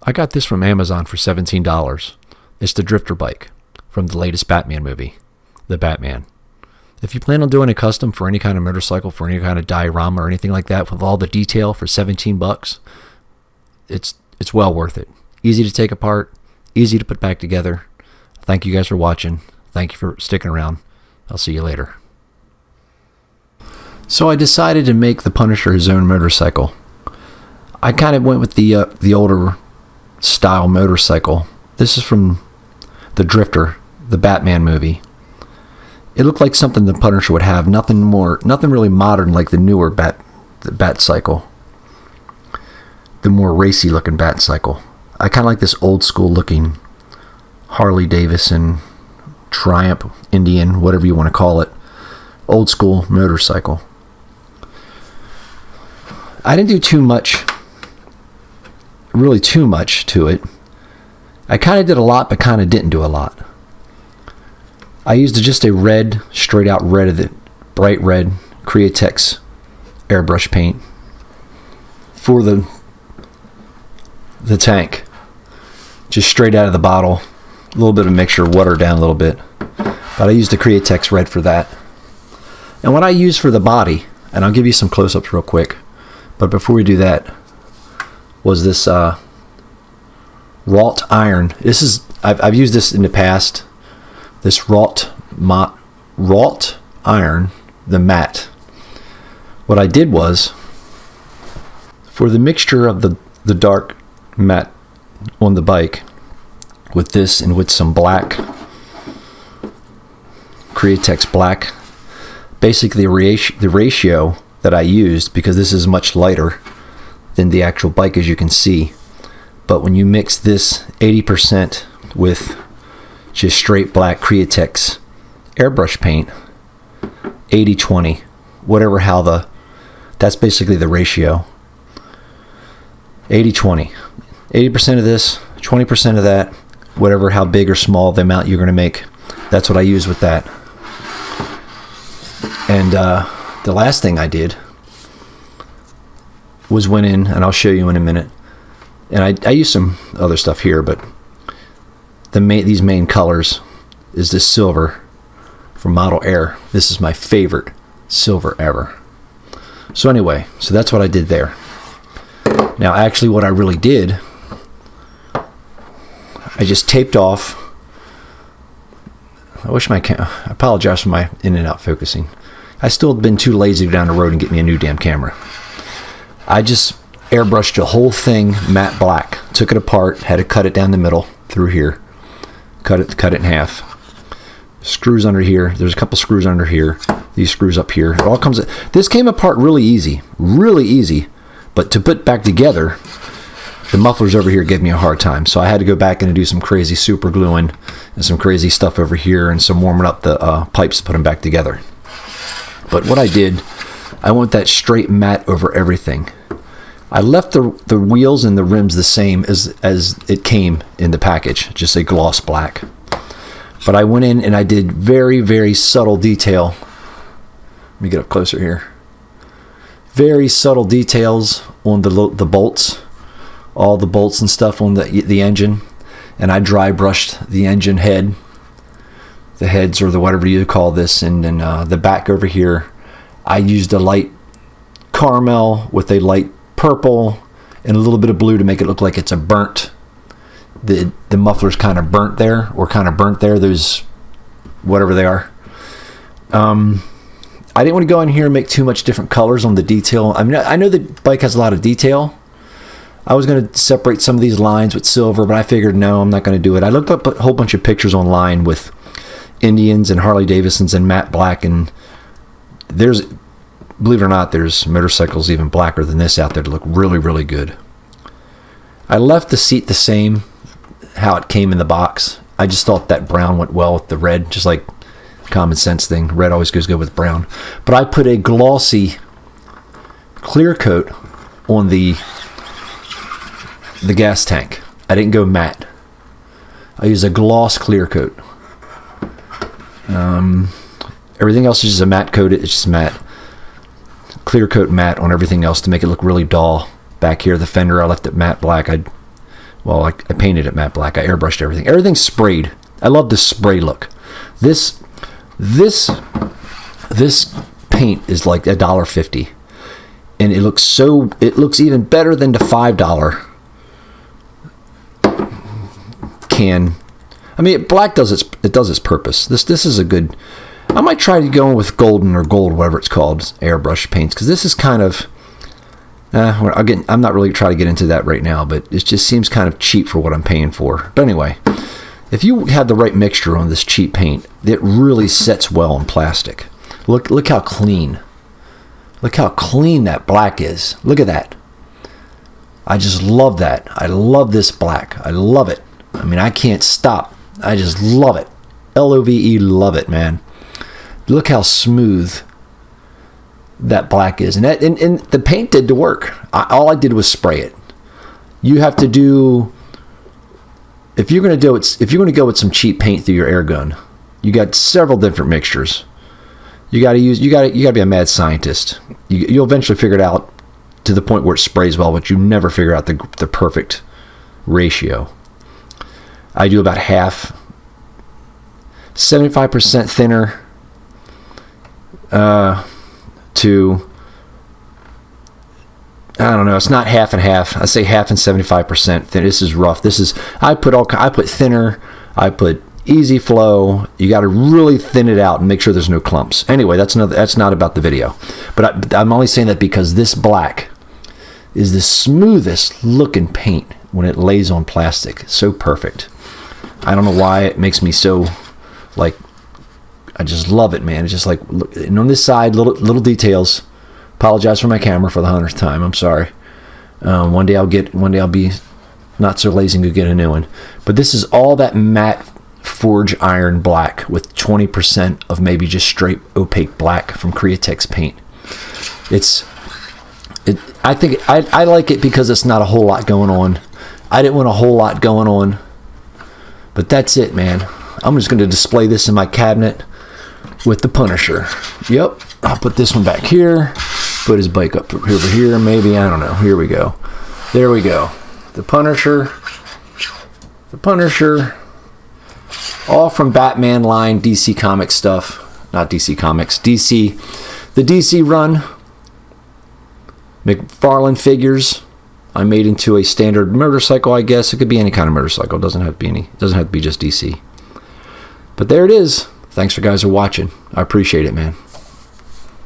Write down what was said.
I got this from Amazon for $17. It's the Drifter bike from the latest Batman movie, The Batman. If you plan on doing a custom for any kind of motorcycle, for any kind of diorama or anything like that, with all the detail for $17, it's well worth it. Easy to take apart, easy to put back together. Thank you guys for watching. Thank you for sticking around. I'll see you later. So I decided to make the Punisher his own motorcycle. I kind of went with the older style motorcycle. This is from the Drifter, the Batman movie. It looked like something the Punisher would have. Nothing really modern like the newer Bat Cycle. The more racy looking Bat Cycle. I kind of like this old school looking Harley Davidson, Triumph, Indian, whatever you want to call it. Old school motorcycle. I didn't do too much to it. I kind of did a lot, but kind of didn't do a lot. I used just a red, straight out red of the bright red Createx airbrush paint for the tank. Just straight out of the bottle. A little bit of mixture, watered down a little bit. But I used the Createx red for that. And what I used for the body, and I'll give you some close-ups real quick, but before we do that, was this wrought iron. I've used this in the past. This wrought iron, the matte. What I did was, for the mixture of the dark matte on the bike, with this and with some black, Createx black, basically the ratio that I used, because this is much lighter than the actual bike, as you can see. But when you mix this 80% with just straight black Createx airbrush paint, 80-20, that's basically the ratio. 80-20. 80% of this, 20% of that, whatever, how big or small the amount you're going to make. That's what I use with that. And the last thing I did was went in, and I'll show you in a minute. And I used some other stuff here, but these main colors is this silver from Model Air. This is my favorite silver ever. So anyway, so that's what I did there. Now actually what I really did, I just taped off. I apologize for my in and out focusing. I still have been too lazy to go down the road and get me a new damn camera. I just airbrushed the whole thing matte black. Took it apart, had to cut it down the middle through here. Cut it in half. Screws under here. There's a couple screws under here. These screws up here. It all comes. This came apart really easy. But to put back together, the mufflers over here gave me a hard time. So I had to go back and do some crazy super gluing and some crazy stuff over here and some warming up the pipes to put them back together. But what I did, I want that straight matte over everything. I left the wheels and the rims the same as it came in the package, just a gloss black. But I went in and I did very, very subtle detail. Let me get up closer here. Very subtle details on the bolts, all the bolts and stuff on the engine. And I dry brushed the engine head, the heads or the whatever you call this, and then the back over here. I used a light caramel with a light purple and a little bit of blue to make it look like it's a burnt. The muffler's kind of burnt there, those whatever they are. I didn't want to go in here and make too much different colors on the detail. I mean, I know the bike has a lot of detail. I was going to separate some of these lines with silver, but I figured no, I'm not going to do it. I looked up a whole bunch of pictures online with Indians and Harley Davidsons and matte black, and believe it or not, there's motorcycles even blacker than this out there to look really, really good. I left the seat the same, how it came in the box. I just thought that brown went well with the red, just like common sense thing. Red always goes good with brown. But I put a glossy clear coat on the gas tank. I didn't go matte. I used a gloss clear coat. Everything else is just a matte coat. It's just matte. Clear coat matte on everything else to make it look really dull. Back here, the fender, I left it matte black. I Well, I painted it matte black. I airbrushed everything. Everything's sprayed. I love the spray look. This paint is like $1.50, and it looks even better than the $5 can. I mean, black does its purpose. This is a good. I might try to go with golden or gold, whatever it's called, airbrush paints, because this is kind of. Again, I'm not really trying to get into that right now, but it just seems kind of cheap for what I'm paying for. But anyway, if you have the right mixture on this cheap paint, it really sets well on plastic. Look how clean. Look how clean that black is. Look at that. I just love that. I love this black. I love it. I mean, I can't stop. I just love it. LOVE, love it, man. Look how smooth that black is, and the paint did the work. All I did was spray it. You have to do, if you're going to go with some cheap paint through your air gun, you got several different mixtures. You got to be a mad scientist. You'll eventually figure it out to the point where it sprays well, but you never figure out the perfect ratio. I do about half, 75% thinner. To, I don't know, it's not half and half. I say half and 75% thin. This is rough. I put thinner, I put easy flow. You got to really thin it out and make sure there's no clumps. Anyway, that's not about the video. But I'm only saying that because this black is the smoothest looking paint when it lays on plastic. So perfect. I don't know why it makes me so, like, I just love it, man. It's just like, look, and on this side, little details. Apologize for my camera for the 100th time. I'm sorry. One day I'll be not so lazy to get a new one. But this is all that matte forge iron black with 20% of maybe just straight opaque black from Createx paint. I think I like it because it's not a whole lot going on. I didn't want a whole lot going on, but that's it, man. I'm just going to display this in my cabinet with the Punisher. Yep, I'll put this one back here. Put his bike up over here, maybe. I don't know. Here we go. There we go. The Punisher. The Punisher. All from Batman line, DC Comics stuff. Not DC Comics. DC. The DC run. McFarlane figures. I made into a standard motorcycle, I guess. It could be any kind of motorcycle. It doesn't have to be just DC. But there it is. Thanks for guys for watching. I appreciate it, man.